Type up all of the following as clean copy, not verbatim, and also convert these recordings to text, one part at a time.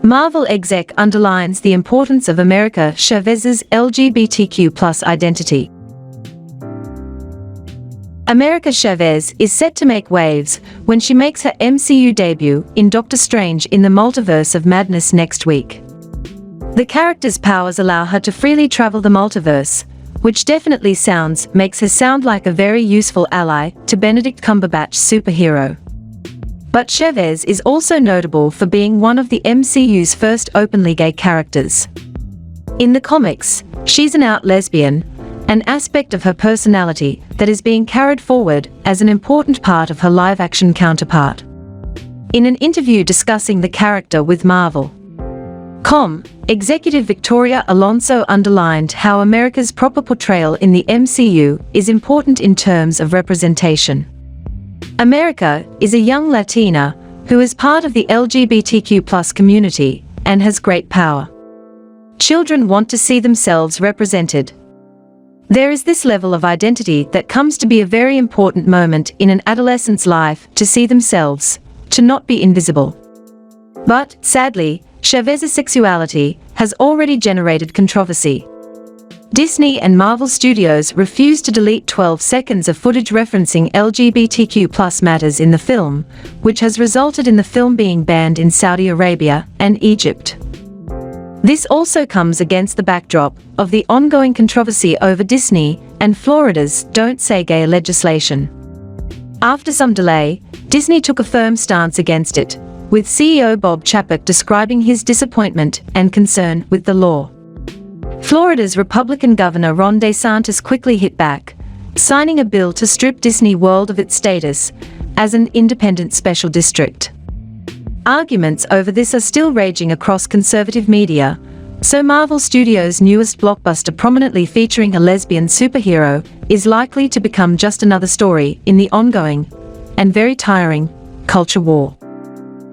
Marvel exec underlines the importance of America Chavez's LGBTQ+ identity. America Chavez is set to make waves when she makes her MCU debut in Doctor Strange in the Multiverse of Madness next week. The character's powers allow her to freely travel the multiverse, which definitely makes her sound like a very useful ally to Benedict Cumberbatch's superhero. But Chavez is also notable for being one of the MCU's first openly gay characters. In the comics, she's an out lesbian, an aspect of her personality that is being carried forward as an important part of her live-action counterpart. In an interview discussing the character with Marvel.com, executive Victoria Alonso underlined how America's proper portrayal in the MCU is important in terms of representation. America is a young Latina who is part of the LGBTQ+ community and has great power. Children want to see themselves represented. There is this level of identity that comes to be a very important moment in an adolescent's life, to see themselves, to not be invisible. But, sadly, Chavez's sexuality has already generated controversy. Disney and Marvel Studios refused to delete 12 seconds of footage referencing LGBTQ+ matters in the film, which has resulted in the film being banned in Saudi Arabia and Egypt. This also comes against the backdrop of the ongoing controversy over Disney and Florida's Don't Say Gay legislation. After some delay, Disney took a firm stance against it, with CEO Bob Chapek describing his disappointment and concern with the law. Florida's Republican Governor Ron DeSantis quickly hit back, signing a bill to strip Disney World of its status as an independent special district. Arguments over this are still raging across conservative media, so Marvel Studios' newest blockbuster prominently featuring a lesbian superhero is likely to become just another story in the ongoing, and very tiring, culture war.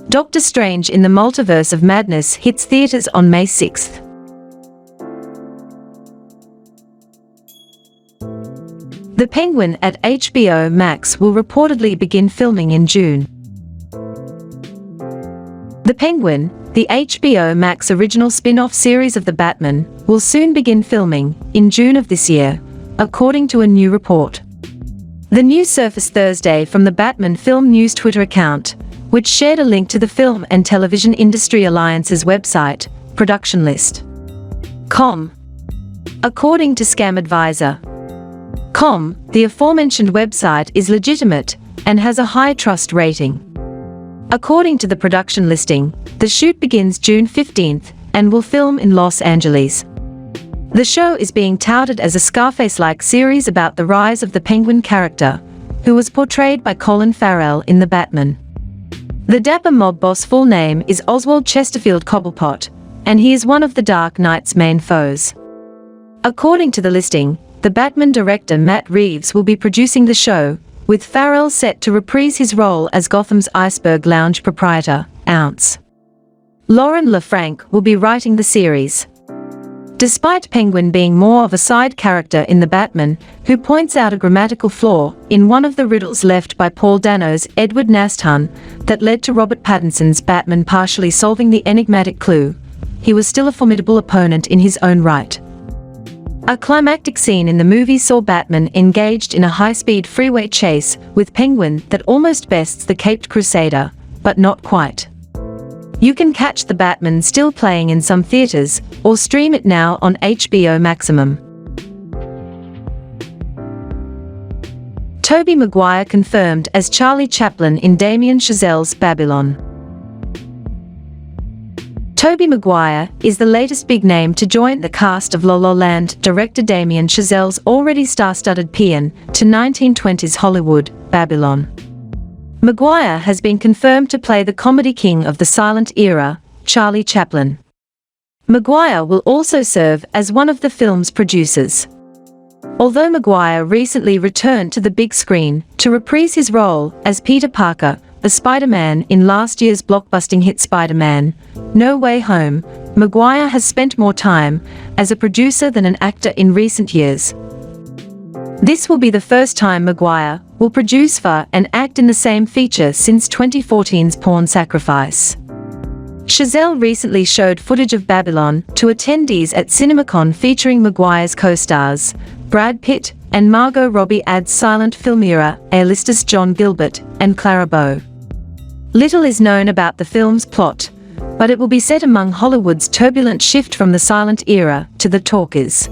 Doctor Strange in the Multiverse of Madness hits theaters on May 6th. The Penguin at HBO Max will reportedly begin filming in June. The Penguin, the HBO Max original spin-off series of The Batman, will soon begin filming in June of this year, according to a new report. The news surfaced Thursday from the Batman Film News Twitter account, which shared a link to the Film and Television Industry Alliance's website, Production List.com. According to Scam Advisor.com, the aforementioned website is legitimate and has a high trust rating. According to the production listing, the shoot begins June 15th and will film in Los Angeles. The show is being touted as a Scarface-like series about the rise of the Penguin character, who was portrayed by Colin Farrell in The Batman. The dapper mob boss' full name is Oswald Chesterfield Cobblepot, and he is one of the Dark Knight's main foes. According to the listing, the Batman director Matt Reeves will be producing the show, with Farrell set to reprise his role as Gotham's Iceberg Lounge proprietor, Ounce. Lauren LaFranc will be writing the series. Despite Penguin being more of a side character in The Batman, who points out a grammatical flaw in one of the riddles left by Paul Dano's Edward Nasthan that led to Robert Pattinson's Batman partially solving the enigmatic clue, he was still a formidable opponent in his own right. A climactic scene in the movie saw Batman engaged in a high-speed freeway chase with Penguin that almost bests the Caped Crusader, but not quite. You can catch The Batman still playing in some theaters, or stream it now on HBO Maximum. Tobey Maguire confirmed as Charlie Chaplin in Damien Chazelle's Babylon. Tobey Maguire is the latest big name to join the cast of La La Land director Damien Chazelle's already star-studded paean to 1920s Hollywood, Babylon. Maguire has been confirmed to play the comedy king of the silent era, Charlie Chaplin. Maguire will also serve as one of the film's producers. Although Maguire recently returned to the big screen to reprise his role as Peter Parker, the Spider-Man in last year's blockbusting hit Spider-Man: No Way Home, Maguire has spent more time as a producer than an actor in recent years. This will be the first time Maguire will produce for and act in the same feature since 2014's Pawn Sacrifice. Chazelle recently showed footage of Babylon to attendees at CinemaCon featuring Maguire's co-stars, Brad Pitt, and Margot Robbie adds silent film era A-listers John Gilbert and Clara Bow. Little is known about the film's plot, but it will be set among Hollywood's turbulent shift from the silent era to the talkies.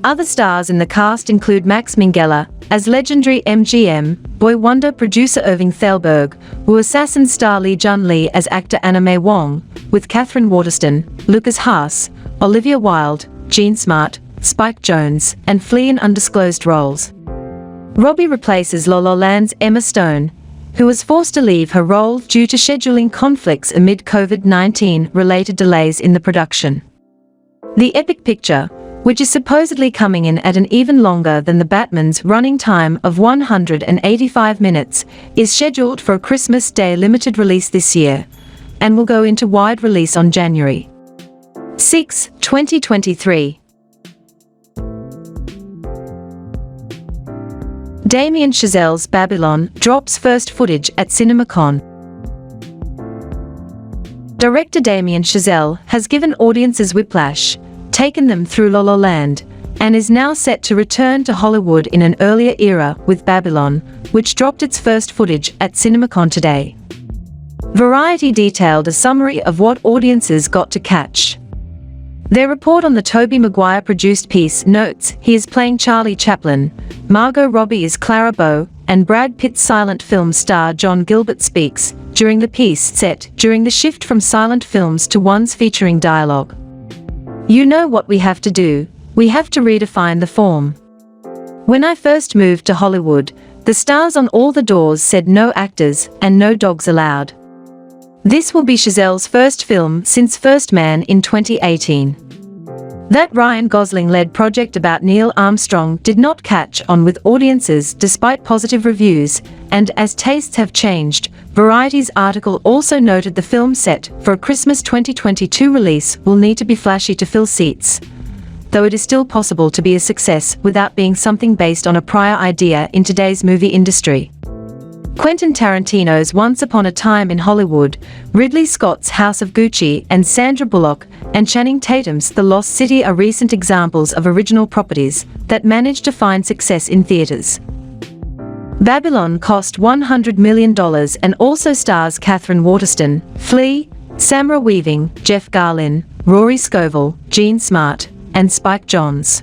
Other stars in the cast include Max Minghella as legendary MGM, Boy Wonder producer Irving Thalberg, Wu Assassin star Lee Jun-lee as actor Anna May Wong, with Catherine Waterston, Lucas Haas, Olivia Wilde, Jean Smart, Spike Jonze, and Flea in undisclosed roles. Robbie replaces La La Land's Emma Stone, who was forced to leave her role due to scheduling conflicts amid COVID-19 related delays in the production. The epic picture, which is supposedly coming in at an even longer than The Batman's running time of 185 minutes, is scheduled for a Christmas Day limited release this year, and will go into wide release on January 6, 2023. Damien Chazelle's Babylon drops first footage at CinemaCon. Director Damien Chazelle has given audiences whiplash, taken them through La La Land, and is now set to return to Hollywood in an earlier era with Babylon, which dropped its first footage at CinemaCon today. Variety detailed a summary of what audiences got to catch. Their report on the Tobey Maguire produced piece notes he is playing Charlie Chaplin, Margot Robbie is Clara Bow, and Brad Pitt's silent film star John Gilbert speaks during the piece set during the shift from silent films to ones featuring dialogue. You know what we have to do, we have to redefine the form. When I first moved to Hollywood, the stars on all the doors said no actors and no dogs allowed. This will be Chazelle's first film since First Man in 2018. That Ryan Gosling-led project about Neil Armstrong did not catch on with audiences despite positive reviews, and as tastes have changed, Variety's article also noted the film set for a Christmas 2022 release will need to be flashy to fill seats, though it is still possible to be a success without being something based on a prior idea in today's movie industry. Quentin Tarantino's Once Upon a Time in Hollywood, Ridley Scott's House of Gucci, and Sandra Bullock and Channing Tatum's The Lost City are recent examples of original properties that managed to find success in theaters. Babylon cost $100 million and also stars Catherine Waterston, Flea, Samara Weaving, Jeff Garlin, Rory Scovel, Jean Smart, and Spike Jonze.